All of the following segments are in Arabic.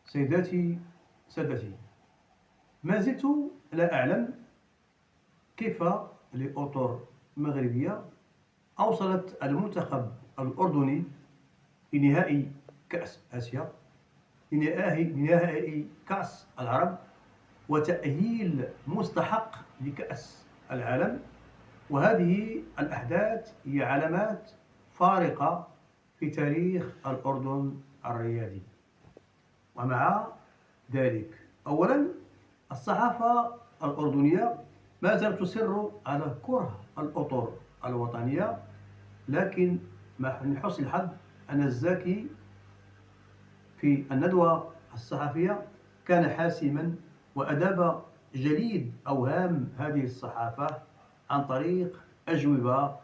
سيداتي سادتي، ما زلت لا أعلم كيف لأطر مغربية أوصلت المنتخب الأردني لنهائي كأس آسيا، لنهائي كأس العرب، وتأهيل مستحق لكأس العالم. وهذه الأحداث هي علامات فارقة في تاريخ الأردن الرياضي. ومع ذلك، أولا، الصحافة الأردنية ما زالت تصر على كره الأطر الوطنية، لكن من حسن الحظ أن الزاكي في الندوة الصحفية كان حاسما وأداب جليد أوهام هذه الصحافة عن طريق أجوبة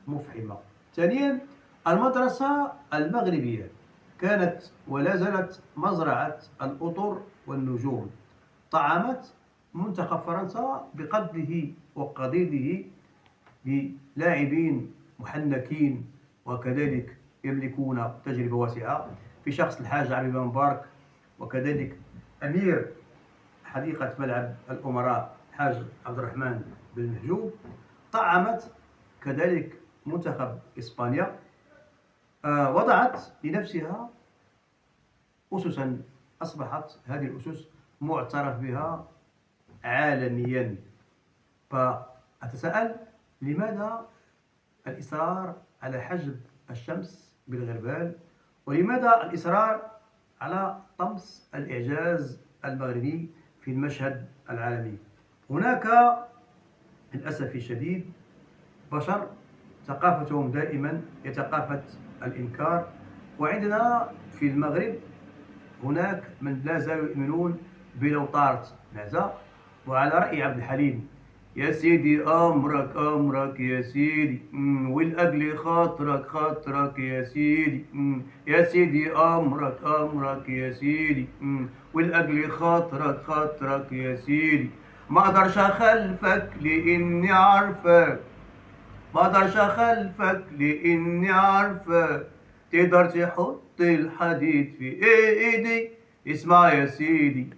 مفحمة. ثانيا، المدرسة المغربية كانت ولا زالت مزرعة الأطر والنجوم. طعمت منتخب فرنسا بقدره وقضيضه بلاعبين محنكين وكذلك يملكون تجربة واسعة في شخص الحاج عبد بن مبارك، وكذلك أمير حديقة ملعب الأمراء حاج عبد الرحمن بن محجوب. طعمت كذلك منتخب إسبانيا، وضعت لنفسها أسسا أصبحت هذه الأسس معترف بها عالميا. فأتساءل، لماذا الإصرار على حجب الشمس بالغربال؟ ولماذا الإصرار على طمس الإعجاز المغربي في المشهد العالمي؟ هناك للأسف الشديد بشر ثقافتهم دائما هي ثقافة الإنكار، وعندنا في المغرب هناك من لا زالوا يؤمنون بلو طارت معزة. وعلى رأي عبد الحليم: يا سيدي أمرك أمرك يا سيدي، والأجل خاطرك خاطرك يا سيدي، يا سيدي أمرك أمرك يا سيدي، والأجل خاطرك خاطرك يا سيدي. ما أقدرش أخلفك لإني عارفك، ما أقدرش أخلفك لإني عارفك، تقدر تحط الحديد في إيدي. اسمع يا سيدي،